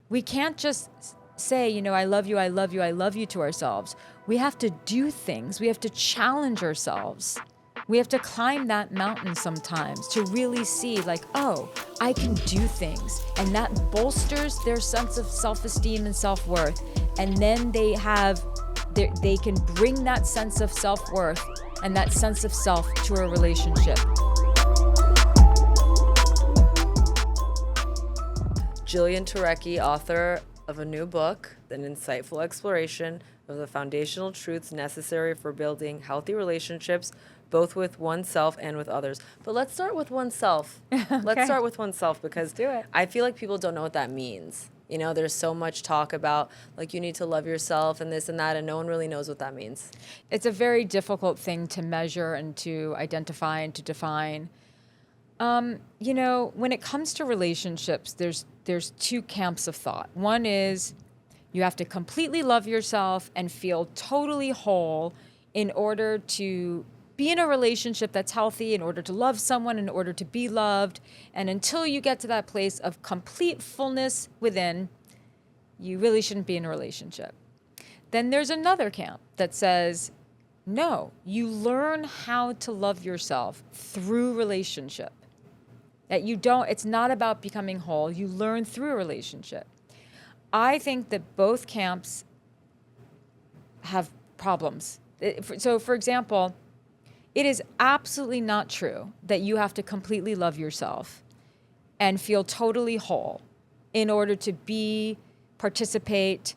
we can't just say, I love you, I love you, I love you to ourselves. We have to do things. We have to challenge ourselves. We have to climb that mountain sometimes to really see like, oh, I can do things. And that bolsters their sense of self-esteem and self-worth. And then they can bring that sense of self-worth and that sense of self to a relationship. Jillian Turecki, author of a new book, an insightful exploration of the foundational truths necessary for building healthy relationships, both with oneself and with others. But let's start with oneself. Okay. Let's start with oneself, because do it. I feel like people don't know what that means. There's so much talk about like you need to love yourself and this and that, and no one really knows what that means. It's a very difficult thing to measure and to identify and to define. When it comes to relationships, there's two camps of thought. One is you have to completely love yourself and feel totally whole in order to be in a relationship that's healthy, in order to love someone, in order to be loved. And until you get to that place of complete fullness within, you really shouldn't be in a relationship. Then there's another camp that says, no, you learn how to love yourself through relationship. That it's not about becoming whole. You learn through a relationship. I think that both camps have problems. So, for example, it is absolutely not true that you have to completely love yourself and feel totally whole in order to participate,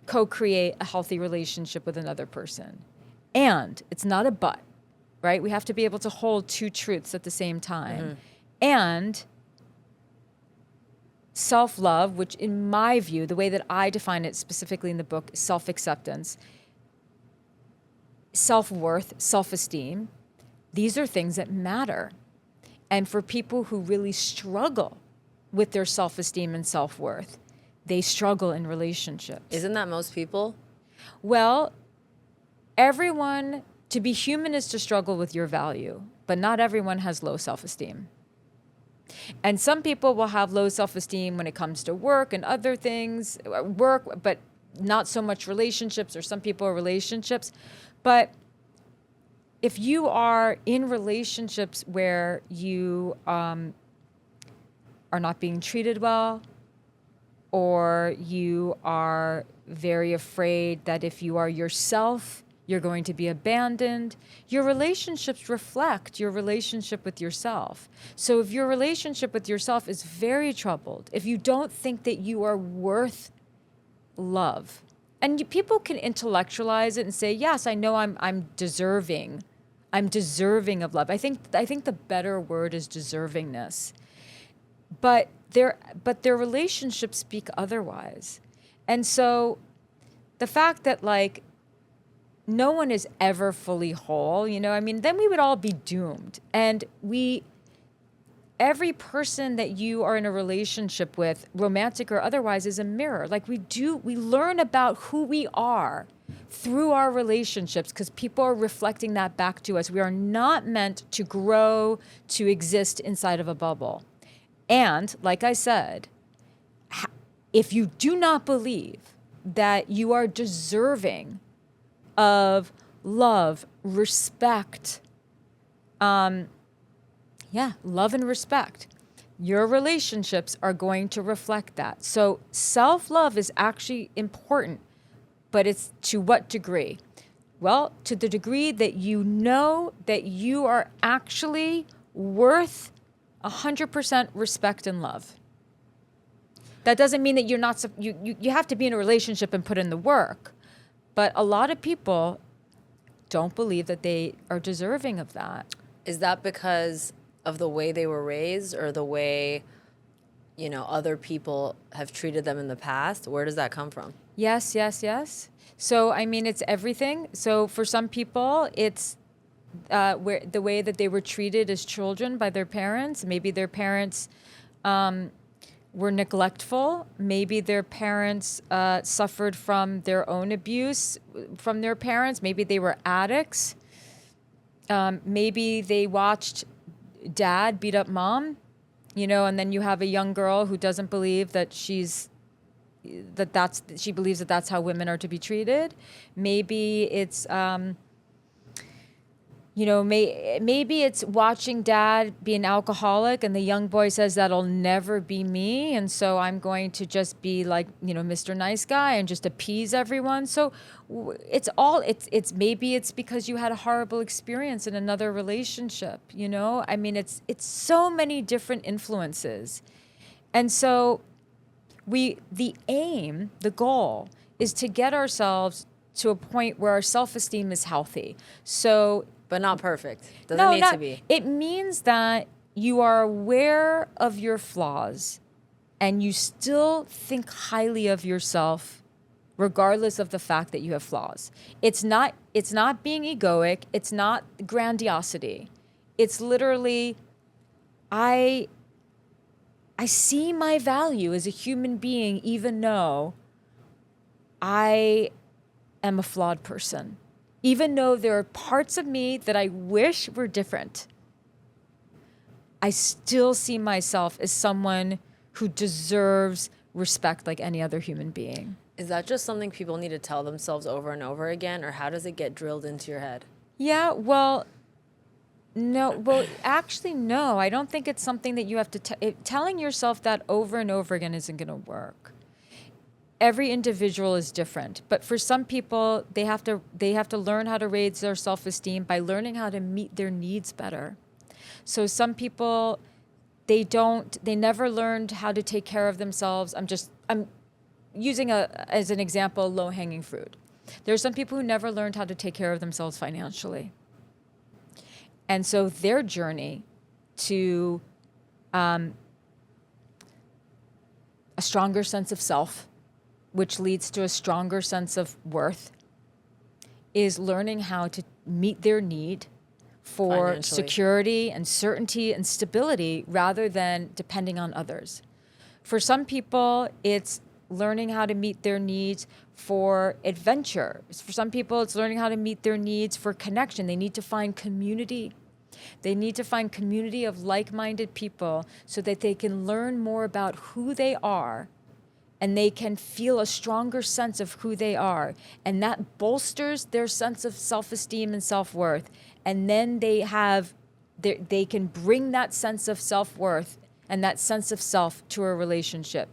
co-create a healthy relationship with another person. And it's not a but, right? We have to be able to hold two truths at the same time. Mm-hmm. And self-love, which in my view, the way that I define it specifically in the book, is self-acceptance, self-worth, self-esteem. These are things that matter. And for people who really struggle with their self-esteem and self-worth, they struggle in relationships. Isn't that most people? Well, to be human is to struggle with your value, but not everyone has low self-esteem. And some people will have low self-esteem when it comes to work and other things, but not so much relationships, or some people are relationships. But if you are in relationships where you are not being treated well, or you are very afraid that if you are yourself, you're going to be abandoned, your relationships reflect your relationship with yourself. So if your relationship with yourself is very troubled, if you don't think that you are worth love, and people can intellectualize it and say, yes, I know I'm deserving. I'm deserving of love. I think the better word is deservingness. But their relationships speak otherwise. And so the fact that no one is ever fully whole, then we would all be doomed. And every person that you are in a relationship with, romantic or otherwise, is a mirror. We learn about who we are through our relationships because people are reflecting that back to us. We are not meant to grow, to exist inside of a bubble. And like I said, if you do not believe that you are deserving of love, respect, love and respect, your relationships are going to reflect that. So self-love is actually important, but it's to what degree? Well, to the degree that you know that you are actually worth 100% respect and love. That doesn't mean that you're not, you have to be in a relationship and put in the work. But a lot of people don't believe that they are deserving of that. Is that because of the way they were raised, or the way, other people have treated them in the past? Where does that come from? Yes. So, it's everything. So for some people, it's where the way that they were treated as children by their parents. Maybe their parents were neglectful. Maybe their parents suffered from their own abuse from their parents. Maybe they were addicts. Maybe they watched dad beat up mom, and then you have a young girl who doesn't believe that she's, she believes that that's how women are to be treated. Maybe it's maybe it's watching dad be an alcoholic and the young boy says that'll never be me. And so I'm going to just be like, Mr. Nice Guy and just appease everyone. So it's maybe it's because you had a horrible experience in another relationship, I mean, it's so many different influences. And so the goal is to get ourselves to a point where our self-esteem is healthy. So, but not perfect. Doesn't need to be. It means that you are aware of your flaws and you still think highly of yourself regardless of the fact that you have flaws. It's not being egoic, it's not grandiosity. It's literally I see my value as a human being even though I am a flawed person. Even though there are parts of me that I wish were different, I still see myself as someone who deserves respect like any other human being. Is that just something people need to tell themselves over and over again, or how does it get drilled into your head? Yeah, well, no. Well, actually, no. I don't think it's something that you have to telling yourself that over and over again isn't going to work. Every individual is different, but for some people, they have to learn how to raise their self-esteem by learning how to meet their needs better. So some people, they never learned how to take care of themselves. I'm using as an example, low-hanging fruit. There are some people who never learned how to take care of themselves financially. And so their journey to a stronger sense of self, which leads to a stronger sense of worth, is learning how to meet their need for security and certainty and stability rather than depending on others. For some people, it's learning how to meet their needs for adventure. For some people, it's learning how to meet their needs for connection. They need to find community. They need to find community of like-minded people so that they can learn more about who they are and they can feel a stronger sense of who they are. And that bolsters their sense of self-esteem and self-worth. And then they can bring that sense of self-worth and that sense of self to a relationship.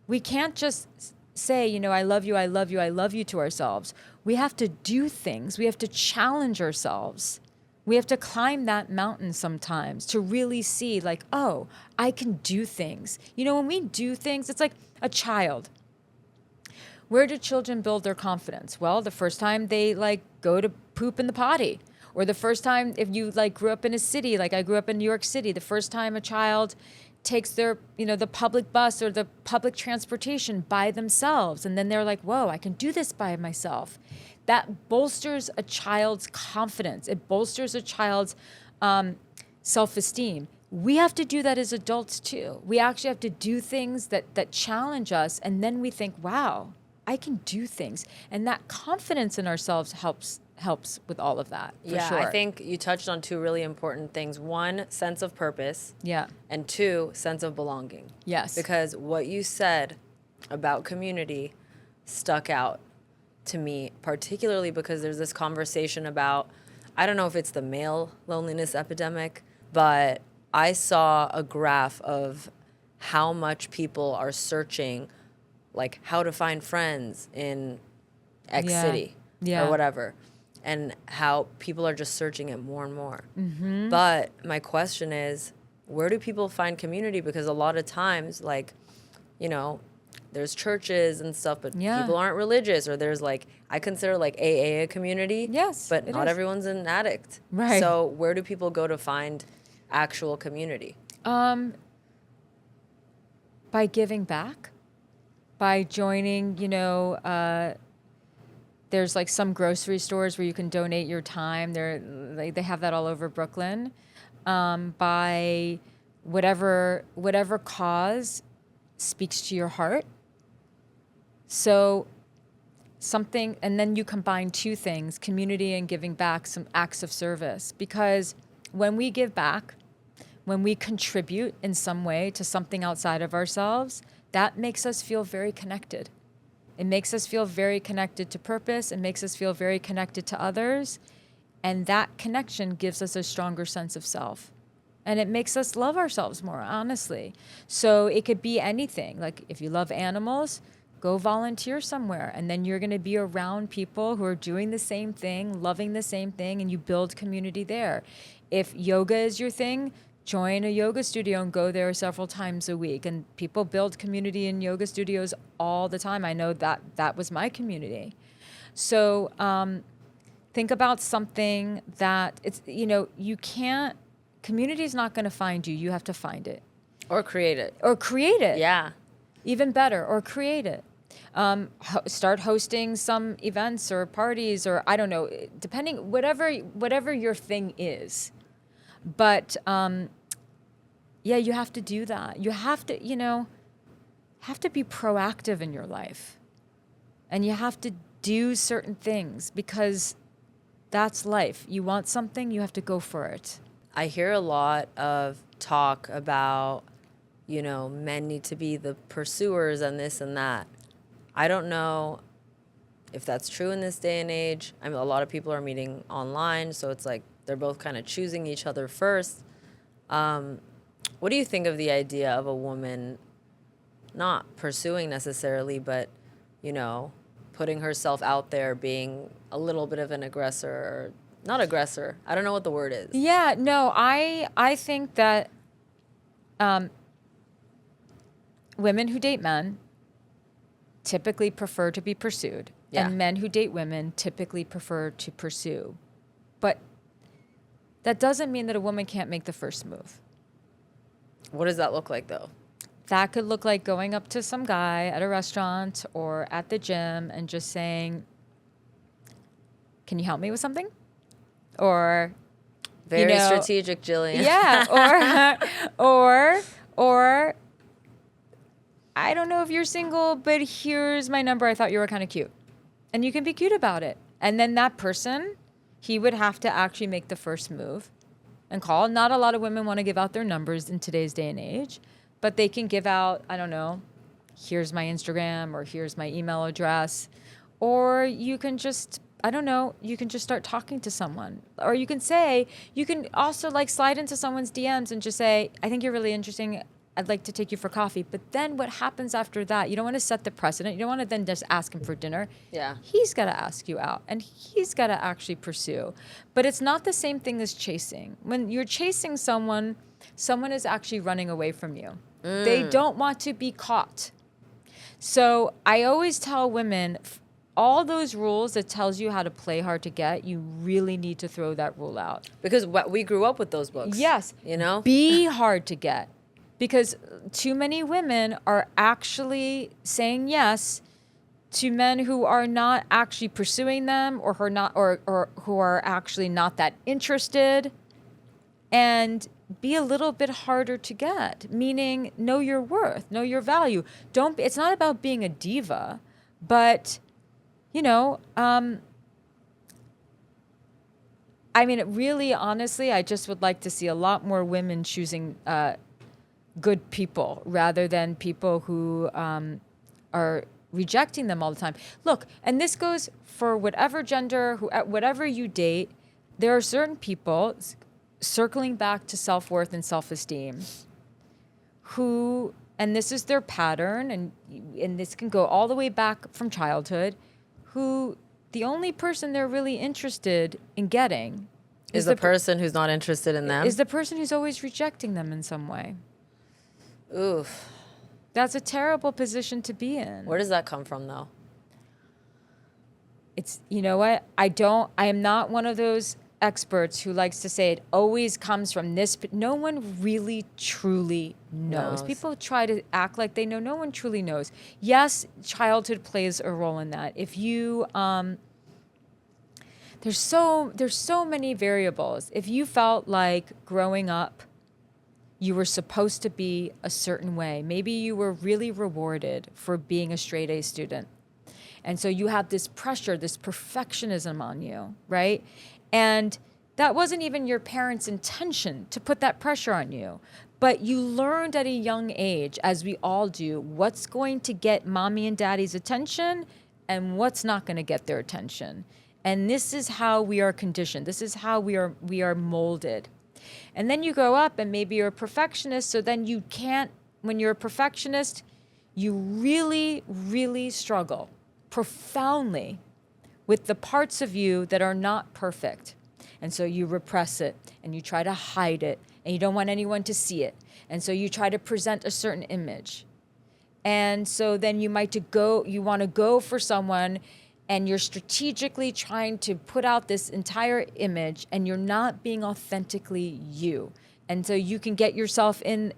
We can't just say, I love you, I love you, I love you to ourselves. We have to do things. We have to challenge ourselves. We have to climb that mountain sometimes to really see like, oh, I can do things. When we do things, it's like a child. Where do children build their confidence? Well, the first time they go to poop in the potty, or the first time if you grew up in a city, like I grew up in New York City, the first time a child takes their, the public bus or the public transportation by themselves. And then they're like, whoa, I can do this by myself. That bolsters a child's confidence. It bolsters a child's self-esteem. We have to do that as adults too. We actually have to do things that challenge us, and then we think, wow, I can do things. And that confidence in ourselves helps with all of that, for sure. I think you touched on two really important things. One, sense of purpose. Yeah. And two, sense of belonging. Yes. Because what you said about community stuck out to me, particularly because there's this conversation about, I don't know if it's the male loneliness epidemic, but I saw a graph of how much people are searching, like how to find friends in X city or whatever, and how people are just searching it more and more. Mm-hmm. But my question is, where do people find community? Because a lot of times, there's churches and stuff, but people aren't religious, or there's I consider AA a community. Yes, but not everyone's an addict. Right. So where do people go to find actual community? By giving back, by joining, there's some grocery stores where you can donate your time. They have that all over Brooklyn. By whatever cause speaks to your heart. So something, and then you combine two things, community and giving back, some acts of service. Because when we give back, when we contribute in some way to something outside of ourselves, that makes us feel very connected. It makes us feel very connected to purpose. It makes us feel very connected to others. And that connection gives us a stronger sense of self. And it makes us love ourselves more, honestly. So it could be anything. Like if you love animals, go volunteer somewhere. And then you're going to be around people who are doing the same thing, loving the same thing, and you build community there. If yoga is your thing, join a yoga studio and go there several times a week. And people build community in yoga studios all the time. I know that was my community. So think about something that you can't, community is not going to find you. You have to find it. Or create it. Yeah. Even better, or create it. Start hosting some events or parties, or I don't know, depending, whatever your thing is. But you have to do that. You have to, have to be proactive in your life. And you have to do certain things because that's life. You want something, you have to go for it. I hear a lot of talk about, men need to be the pursuers and this and that. I don't know if that's true in this day and age. I mean, a lot of people are meeting online, so it's like they're both kind of choosing each other first. What do you think of the idea of a woman not pursuing necessarily, but, putting herself out there, being a little bit of an aggressor, or not aggressor? I don't know what the word is. Yeah, no, I think that women who date men typically prefer to be pursued, and men who date women typically prefer to pursue. But that doesn't mean that a woman can't make the first move. What does that look like, though? That could look like going up to some guy at a restaurant or at the gym and just saying, "Can you help me with something?" Or, Very strategic, Jillian. Yeah, or I don't know if you're single, but here's my number. I thought you were kind of cute. And you can be cute about it. And then that person, he would have to actually make the first move and call. Not a lot of women want to give out their numbers in today's day and age, but they can give out, I don't know, here's my Instagram or here's my email address. Or you can just, I don't know, you can just start talking to someone. Or you can also slide into someone's DMs and just say, "I think you're really interesting. I'd like to take you for coffee." But then what happens after that? You don't want to set the precedent. You don't want to then just ask him for dinner. Yeah. He's got to ask you out, and he's got to actually pursue. But it's not the same thing as chasing. When you're chasing someone is actually running away from you. They don't want to be caught. So I always tell women, all those rules that tells you how to play hard to get, you really need to throw that rule out. Because we grew up with those books. Yes. Be hard to get. Because too many women are actually saying yes to men who are not actually pursuing them, or who are actually not that interested. And be a little bit harder to get, meaning know your worth, know your value. It's not about being a diva, but really, honestly, I just would like to see a lot more women choosing good people rather than people who are rejecting them all the time. Look, and this goes for whatever gender, whatever you date, there are certain people, circling back to self-worth and self-esteem, who, and this is their pattern, and this can go all the way back from childhood, who the only person they're really interested in getting is the person who's not interested in them. Is the person who's always rejecting them in some way. Oof. That's a terrible position to be in. Where does that come from, though? It's, what? I am not one of those experts who likes to say it always comes from this, but no one really truly knows. People try to act like they know. No one truly knows. Yes, childhood plays a role in that. If you, there's so many variables. If you felt like growing up, you were supposed to be a certain way. Maybe you were really rewarded for being a straight A student. And so you have this pressure, this perfectionism on you, right? And that wasn't even your parents' intention to put that pressure on you. But you learned at a young age, as we all do, what's going to get mommy and daddy's attention and what's not going to get their attention. And this is how we are conditioned. This is how we are molded. And then you grow up and maybe you're a perfectionist, so then you can't, when you're a perfectionist, you really, really struggle profoundly with the parts of you that are not perfect. And so you repress it and you try to hide it and you don't want anyone to see it. And so you try to present a certain image. And so then you want to go for someone and you're strategically trying to put out this entire image and you're not being authentically you. And so you can get yourself in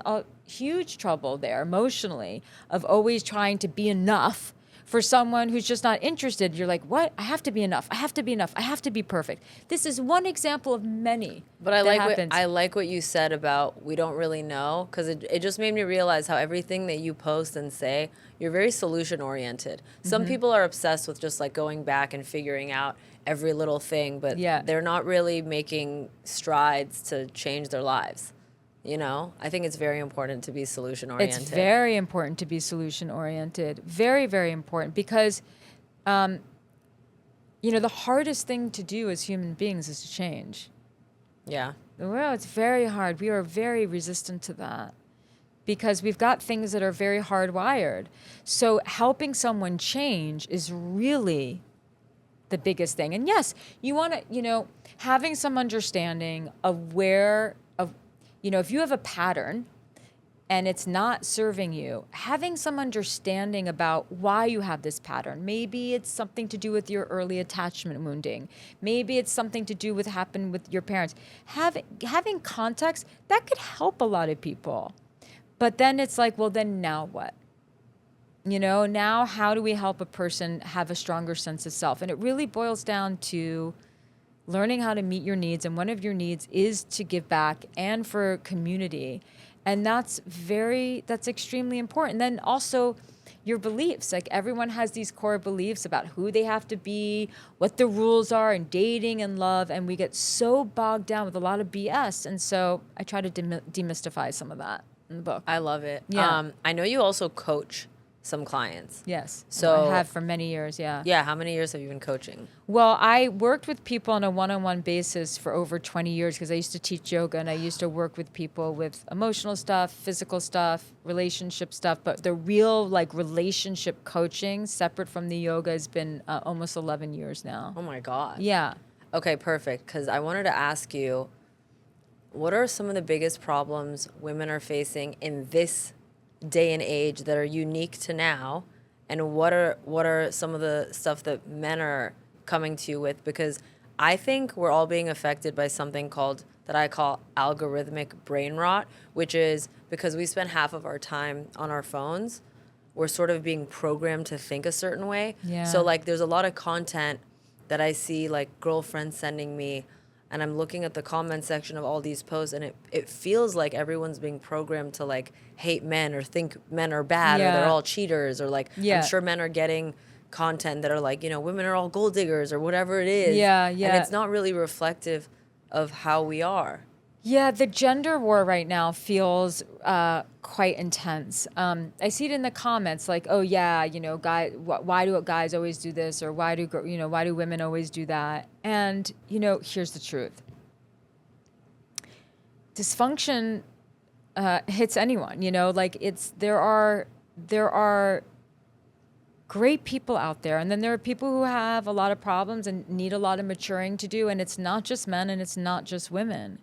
a huge trouble there emotionally of always trying to be enough for someone who's just not interested. You're like, what? I have to be enough. I have to be enough. I have to be perfect. This is one example of many. But I like what you said about we don't really know, because it just made me realize how everything that you post and say, you're very solution oriented. Some people are obsessed with just like going back and figuring out every little thing, but they're not really making strides to change their lives. You know, I think it's very important to be solution oriented. It's very important to be solution oriented. Very, very important, because, the hardest thing to do as human beings is to change. Yeah. Well, it's very hard. We are very resistant to that because we've got things that are very hardwired. So helping someone change is really the biggest thing. And yes, you want to, having some understanding of if you have a pattern and it's not serving you, having some understanding about why you have this pattern. Maybe it's something to do with your early attachment wounding. Maybe it's something to do with happened with your parents. Having context, that could help a lot of people. But then it's like, well, then now what? Now how do we help a person have a stronger sense of self? And it really boils down to learning how to meet your needs. And one of your needs is to give back and for community. And that's extremely important. And then also your beliefs. Like everyone has these core beliefs about who they have to be, what the rules are in dating and love. And we get so bogged down with a lot of BS. And so I try to demystify some of that in the book. I love it. Yeah. I know you also coach some clients. Yes. So I have for many years, yeah. Yeah, how many years have you been coaching? Well, I worked with people on a one-on-one basis for over 20 years because I used to teach yoga and I used to work with people with emotional stuff, physical stuff, relationship stuff. But the real relationship coaching separate from the yoga has been almost 11 years now. Oh my God. Yeah. Okay, perfect. Because I wanted to ask you, what are some of the biggest problems women are facing in this day and age that are unique to now, and what are some of the stuff that men are coming to you with? Because I think we're all being affected by something that I call algorithmic brain rot, which is because we spend half of our time on our phones, we're sort of being programmed to think a certain way. Yeah. So there's a lot of content that I see girlfriends sending me, and I'm looking at the comment section of all these posts, and it feels like everyone's being programmed to hate men or think men are bad or they're all cheaters, or I'm sure men are getting content that are women are all gold diggers or whatever it is. Yeah. And it's not really reflective of how we are. Yeah, the gender war right now feels quite intense. I see it in the comments, oh yeah, why do guys always do this, or why do women always do that? And here's the truth: dysfunction hits anyone. There are great people out there, and then there are people who have a lot of problems and need a lot of maturing to do, and it's not just men and it's not just women.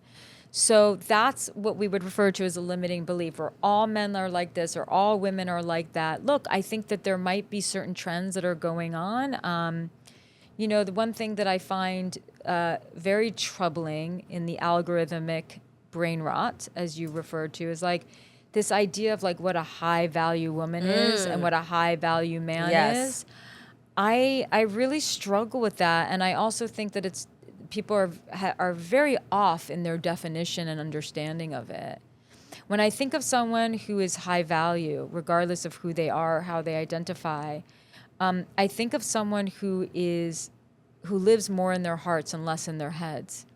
So that's what we would refer to as a limiting belief, or all men are like this, or all women are like that. Look, I think that there might be certain trends that are going on. The one thing that I find very troubling in the algorithmic brain rot, as you referred to, is this idea of what a high value woman is and what a high value man is. I really struggle with that, and I also think that people are very off in their definition and understanding of it. When I think of someone who is high value, regardless of who they are or how they identify, I think of someone who lives more in their hearts and less in their heads.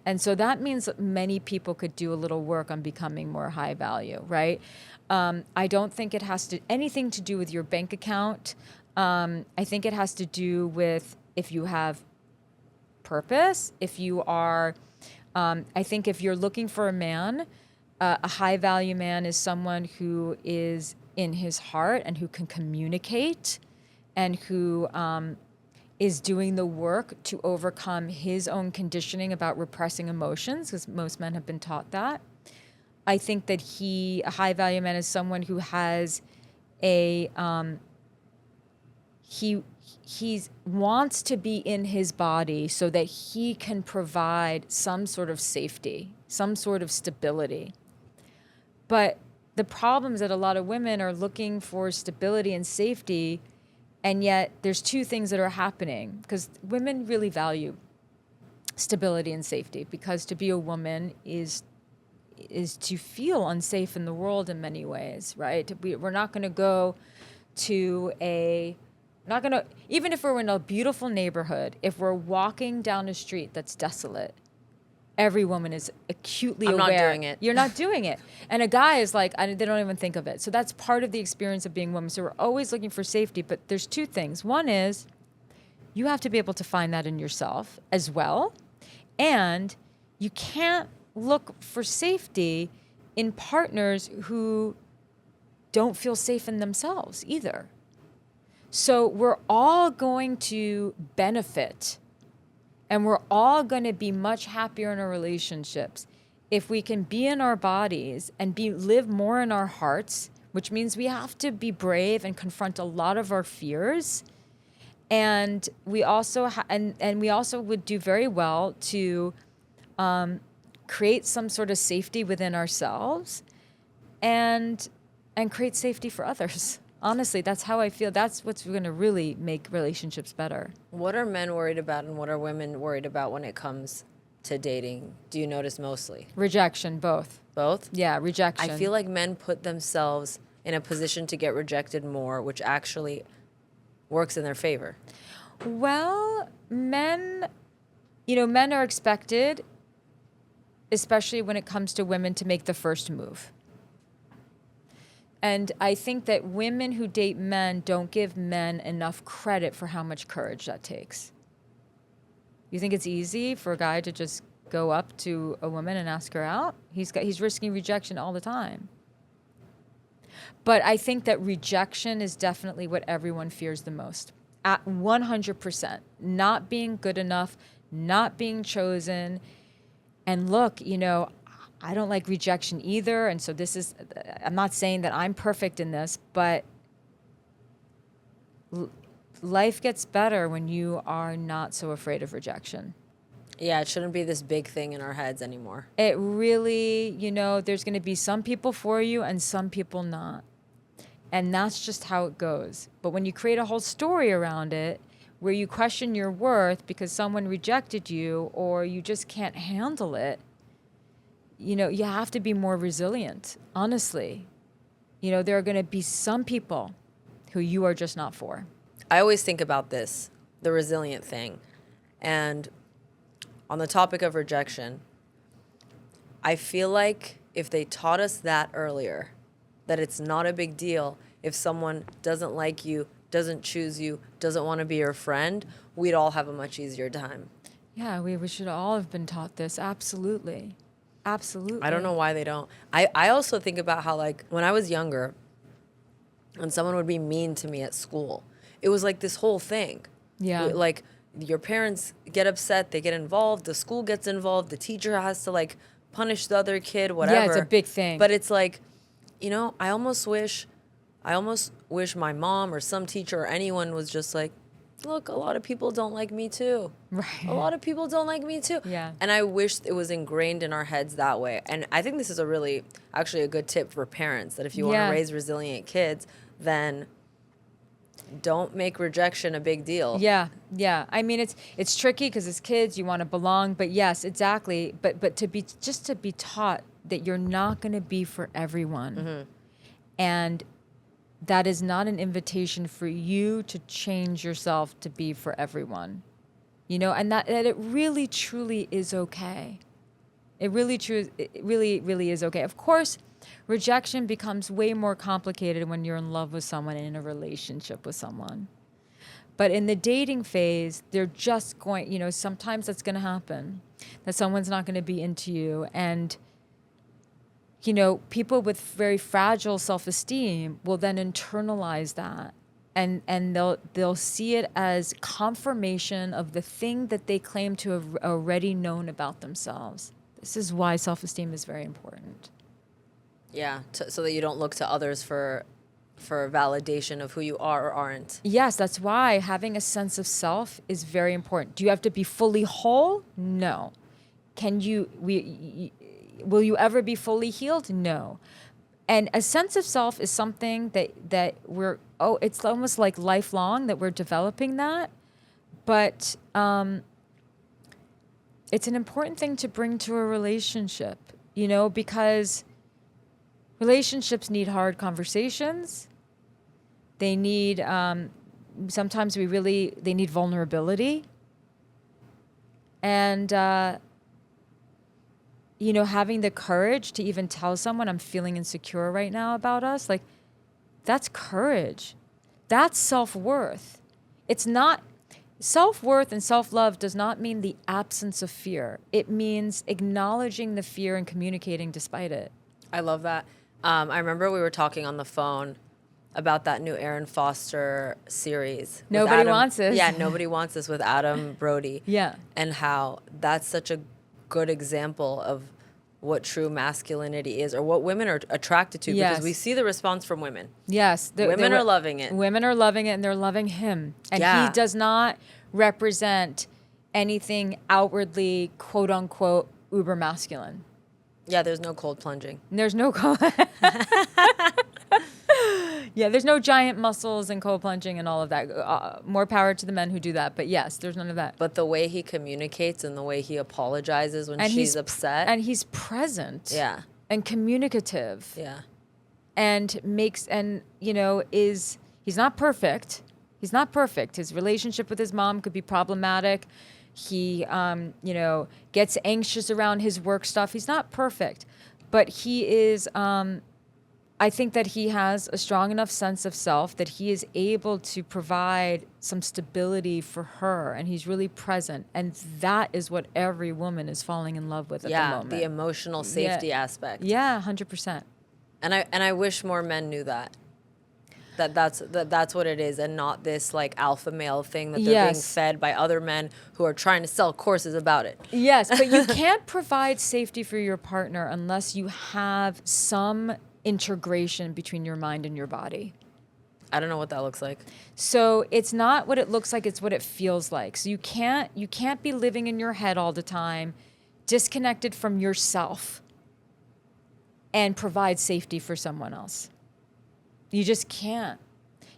And so that means that many people could do a little work on becoming more high value, right? I don't think it has to anything to do with your bank account. I think it has to do with if you have purpose, if you are, I think if you're looking for a man, a high value man is someone who is in his heart and who can communicate and who is doing the work to overcome his own conditioning about repressing emotions, because most men have been taught that. I think that a high value man is someone who has he wants to be in his body so that he can provide some sort of safety, some sort of stability. But the problem is that a lot of women are looking for stability and safety, and yet there's two things that are happening, because women really value stability and safety, because to be a woman is to feel unsafe in the world in many ways, right? We're not going to go to even if we're in a beautiful neighborhood, if we're walking down a street that's desolate, every woman is acutely aware. I'm not doing it. You're not doing it. And a guy is like, they don't even think of it. So that's part of the experience of being a woman. So we're always looking for safety, but there's two things. One is you have to be able to find that in yourself as well. And you can't look for safety in partners who don't feel safe in themselves either. So we're all going to benefit, and we're all going to be much happier in our relationships if we can be in our bodies and live more in our hearts, which means we have to be brave and confront a lot of our fears. And we also and we also would do very well to create some sort of safety within ourselves and create safety for others. Honestly, that's how I feel. That's what's going to really make relationships better. What are men worried about and what are women worried about when it comes to dating? Do you notice mostly? Rejection, both. Both? Yeah, rejection. I feel like men put themselves in a position to get rejected more, which actually works in their favor. Well, men are expected, especially when it comes to women, to make the first move. And I think that women who date men don't give men enough credit for how much courage that takes. You think it's easy for a guy to just go up to a woman and ask her out? He's risking rejection all the time. But I think that rejection is definitely what everyone fears the most. At 100%. Not being good enough, not being chosen. And look, I don't like rejection either. And so I'm not saying that I'm perfect in this, but life gets better when you are not so afraid of rejection. Yeah, it shouldn't be this big thing in our heads anymore. It really, there's going to be some people for you and some people not. And that's just how it goes. But when you create a whole story around it, where you question your worth because someone rejected you or you just can't handle it, you have to be more resilient, honestly. There are going to be some people who you are just not for. I always think about this, the resilient thing. And on the topic of rejection, I feel like if they taught us that earlier, that it's not a big deal if someone doesn't like you, doesn't choose you, doesn't want to be your friend, we'd all have a much easier time. Yeah, we should all have been taught this. Absolutely. Absolutely. I don't know why they don't. I also think about how, like, when I was younger and someone would be mean to me at school, it was like this whole thing. Yeah. Like, your parents get upset, they get involved, the school gets involved, the teacher has to, like, punish the other kid, whatever. Yeah, it's a big thing. But it's like, I almost wish my mom or some teacher or anyone was just like, look, a lot of people don't like me too. Right. A lot of people don't like me too. Yeah. And I wish it was ingrained in our heads that way. And I think this is actually a good tip for parents, that if you want to raise resilient kids, then don't make rejection a big deal. Yeah. I mean, it's tricky because as kids you want to belong, but yes, exactly. But to be taught that you're not going to be for everyone, Mm-hmm. and that is not an invitation for you to change yourself to be for everyone, and that it really truly is okay. It really is okay. Of course, rejection becomes way more complicated when you're in love with someone and in a relationship with someone. But in the dating phase, they're just going, sometimes that's going to happen, that someone's not going to be into you. And, people with very fragile self-esteem will then internalize that. And they'll see it as confirmation of the thing that they claim to have already known about themselves. This is why self-esteem is very important. Yeah, so that you don't look to others for validation of who you are or aren't. Yes, that's why having a sense of self is very important. Do you have to be fully whole? No. Will you ever be fully healed? No. And a sense of self is something that it's almost like lifelong that we're developing that. But it's an important thing to bring to a relationship, because relationships need hard conversations. They need, sometimes they need vulnerability. And, having the courage to even tell someone I'm feeling insecure right now about us, like, that's courage. That's self-worth. It's not, self-worth and self-love does not mean the absence of fear. It means acknowledging the fear and communicating despite it. I love that. I remember we were talking on the phone about that new Aaron Foster series. Nobody Wants This. Yeah, Nobody Wants This with Adam Brody. Yeah. And how that's such a good example of what true masculinity is, or what women are attracted to, Yes. because we see the response from women. Yes. Women are loving it. Women are loving it, and they're loving him. And Yeah. he does not represent anything outwardly, quote unquote, uber masculine. Yeah, there's no cold plunging. There's no yeah, there's no giant muscles and cold plunging and all of that. More power to the men who do that. But yes, there's none of that. But the way he communicates and the way he apologizes when And she's upset. And he's present. Yeah. And communicative. Yeah. And he's not perfect. He's not perfect. His relationship with his mom could be problematic. He, gets anxious around his work stuff. He's not perfect. But he is, I think that he has a strong enough sense of self that he is able to provide some stability for her, and he's really present. And that is what every woman is falling in love with at the moment. The emotional safety aspect. Yeah, 100%. And I wish more men knew that. That's what it is, and not this like alpha male thing that they're being fed by other men who are trying to sell courses about it. Yes, but you can't provide safety for your partner unless you have some integration between your mind and your body. I don't know what that looks like. So it's not what it looks like, it's what it feels like. So you can't be living in your head all the time, disconnected from yourself, and provide safety for someone else. You just can't.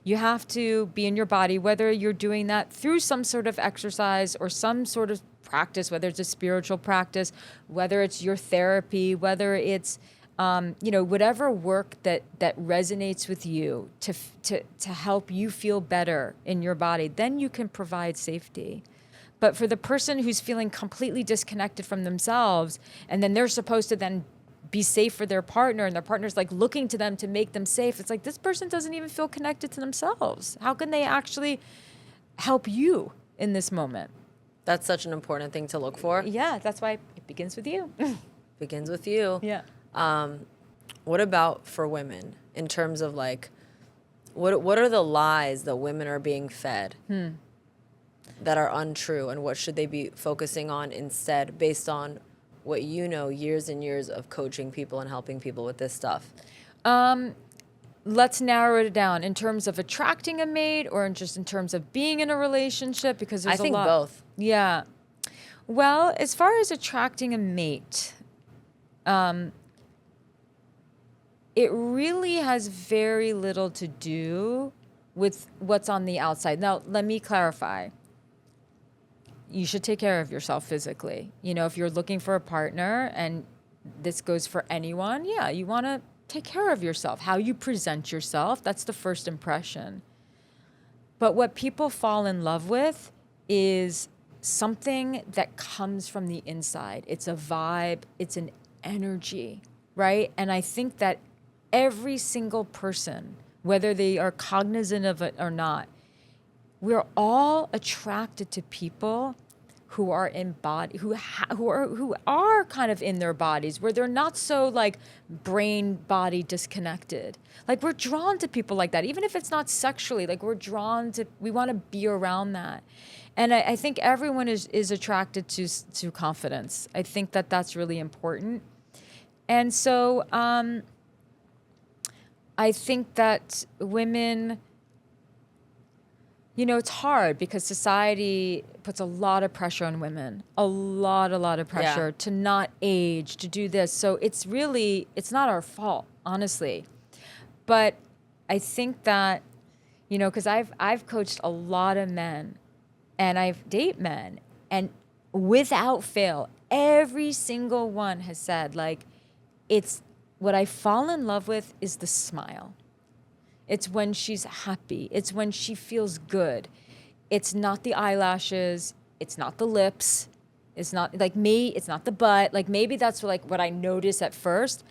You have to be in your body, whether you're doing that through some sort of exercise or some sort of practice, whether it's a spiritual practice, whether it's your therapy, whether it's whatever work that resonates with you to help you feel better in your body, then you can provide safety. But for the person who's feeling completely disconnected from themselves, and then they're supposed to then be safe for their partner, and their partner's like looking to them to make them safe, it's like this person doesn't even feel connected to themselves. How can they actually help you in this moment? That's such an important thing to look for. Yeah, that's why it begins with you. Begins with you. Yeah. What about for women in terms of like, what are the lies that women are being fed that are untrue, and what should they be focusing on instead, based on what years and years of coaching people and helping people with this stuff? Let's narrow it down in terms of attracting a mate, or just in terms of being in a relationship, because there's I think a lot. both. Yeah. Well, as far as attracting a mate, it really has very little to do with what's on the outside. Now, let me clarify. You should take care of yourself physically. If you're looking for a partner, and this goes for anyone, you want to take care of yourself. How you present yourself, that's the first impression. But what people fall in love with is something that comes from the inside. It's a vibe, it's an energy, right? And I think that every single person, whether they are cognizant of it or not, we're all attracted to people who are embodied, who are kind of in their bodies, where they're not so like brain body disconnected. Like we're drawn to people like that, even if it's not sexually. Like we want to be around that. And I think everyone is attracted to confidence. I think that that's really important. And so I think that women, you know, it's hard because society puts a lot of pressure on women, a lot of pressure to not age, to do this. So it's not our fault, honestly. But I think that, you know, because I've coached a lot of men and I've dated men, and without fail, every single one has said, like, it's what I fall in love with is the smile. It's when she's happy. It's when she feels good. It's not the eyelashes. It's not the lips. It's not like me. It's not the butt. Like maybe that's like what I notice at first.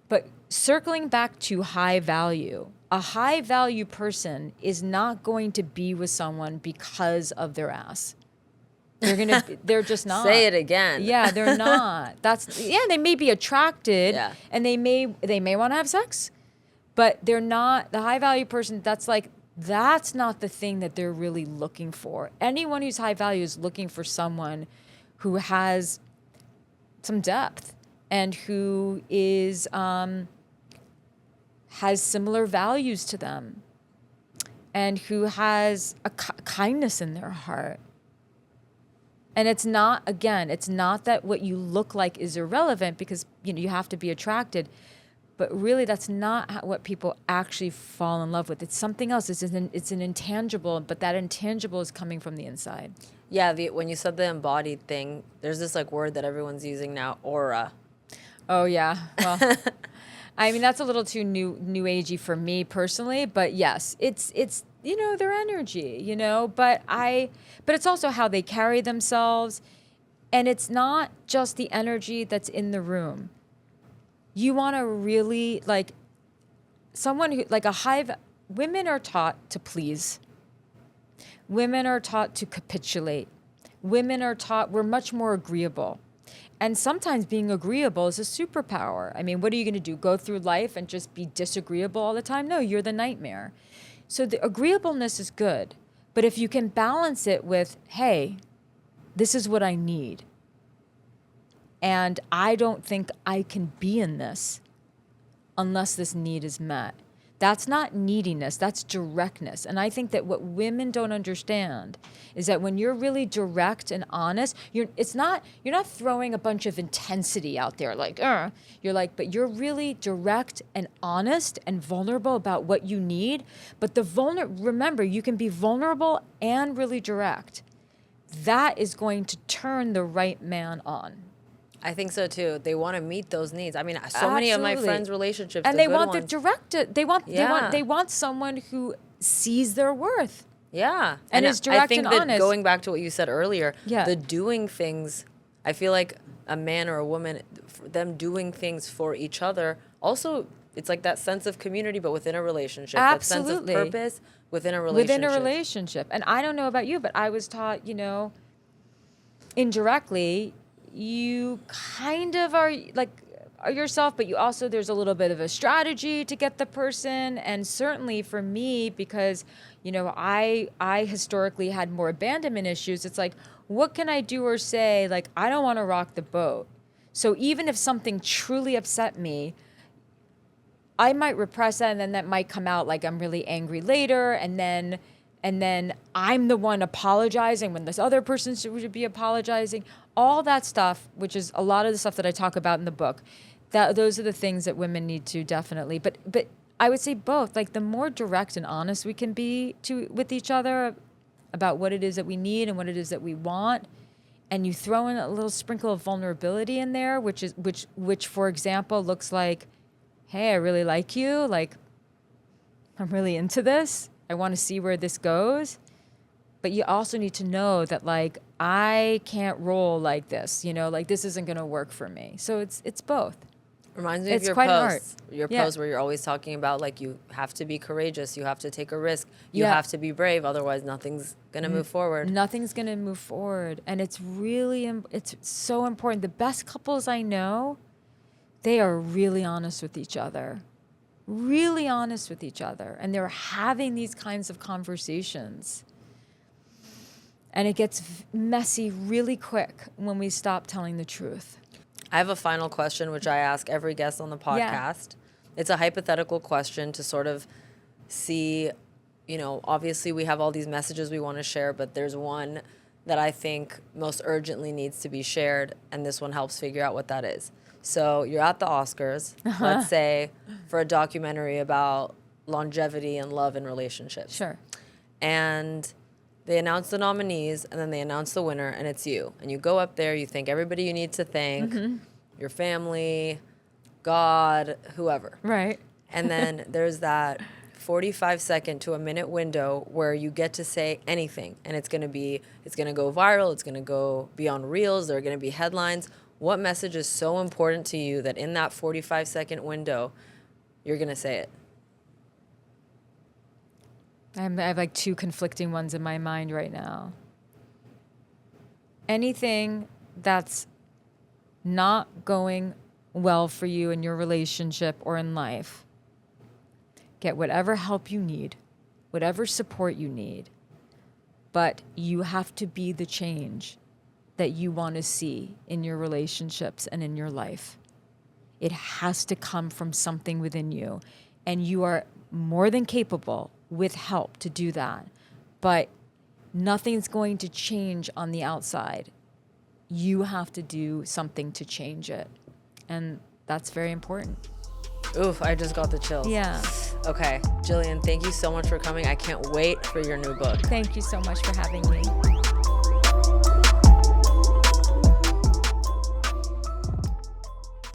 But circling back to high value, a high value person is not going to be with someone because of their ass. They're just not. Say it again. Yeah, they're not. They may be attracted and they may want to have sex. But they're not, the high value person, that's not the thing that they're really looking for. Anyone who's high value is looking for someone who has some depth and who is, has similar values to them and who has a kindness in their heart. And it's not that what you look like is irrelevant because, you know, you have to be attracted. But really, that's not what people actually fall in love with. It's something else. It's an intangible, but that intangible is coming from the inside. Yeah, when you said the embodied thing, there's this like word that everyone's using now, aura. Oh yeah. Well, I mean that's a little too new agey for me personally. But yes, it's you know their energy, you know. But it's also how they carry themselves, and it's not just the energy that's in the room. You want to really, like, someone who, like women are taught to please. Women are taught to capitulate. Women are taught, we're much more agreeable. And sometimes being agreeable is a superpower. I mean, what are you going to do? Go through life and just be disagreeable all the time? No, you're the nightmare. So the agreeableness is good. But if you can balance it with, hey, this is what I need. And I don't think I can be in this unless this need is met. That's not neediness, that's directness. And I think that what women don't understand is that when you're really direct and honest, you're not throwing a bunch of intensity out there like, you're like, but you're really direct and honest and vulnerable about what you need. But remember, you can be vulnerable and really direct. That is going to turn the right man on. I think so too. They want to meet those needs. I mean, so many of my friends' relationships, and they want the directed. They want someone who sees their worth. Yeah, and is direct I think and that honest. Going back to what you said earlier, the doing things. I feel like a man or a woman, them doing things for each other. Also, it's like that sense of community, but within a relationship. Absolutely. That sense of purpose within a relationship. Within a relationship, and I don't know about you, but I was taught, you know, indirectly. You kind of are yourself, but you also, there's a little bit of a strategy to get the person. And certainly for me, because, you know, I historically had more abandonment issues. It's like, what can I do or say? Like, I don't want to rock the boat. So even if something truly upset me, I might repress that, and then that might come out like I'm really angry later. And then I'm the one apologizing when this other person should be apologizing. All that stuff, which is a lot of the stuff that I talk about in the book, those are the things that women need to definitely. But I would say both. Like the more direct and honest we can be with each other about what it is that we need and what it is that we want, and you throw in a little sprinkle of vulnerability in there, which for example looks like, hey, I really like you. Like I'm really into this. I want to see where this goes. but you also need to know that like I can't roll like this, like this isn't going to work for me. So it's both. Reminds me It's of your quite an art. posts. Your Yeah. posts where you're always talking about like you have to be courageous, you have to take a risk, you Yeah. have to be brave, otherwise nothing's gonna move forward. Nothing's going to move forward. And it's really, it's so important. The best couples I know, they are really honest with each other. Really honest with each other. And they're having these kinds of conversations. And it gets messy really quick when we stop telling the truth. I have a final question, which I ask every guest on the podcast. It's a hypothetical question to sort of see, obviously we have all these messages we want to share, but there's one that I think most urgently needs to be shared, and this one helps figure out what that is. So you're at the Oscars, let's say, for a documentary about longevity and love and relationships. Sure. And they announce the nominees, and then they announce the winner, and it's you. And you go up there, you thank everybody you need to thank, your family, God, whoever. Right. And then there's that 45-second to a minute window where you get to say anything. And it's going to go viral, it's going to go be on Reels, there are going to be headlines. What message is so important to you that in that 45-second window, you're going to say it? I have like two conflicting ones in my mind right now. Anything that's not going well for you in your relationship or in life, get whatever help you need, whatever support you need, but you have to be the change that you want to see in your relationships and in your life. It has to come from something within you, and you are more than capable with help to do that, but nothing's going to change on the outside. You have to do something to change it, and that's very important. Oof, I just got the chills. Yeah. Okay, Jillian, thank you so much for coming. I can't wait for your new book. Thank you so much for having me.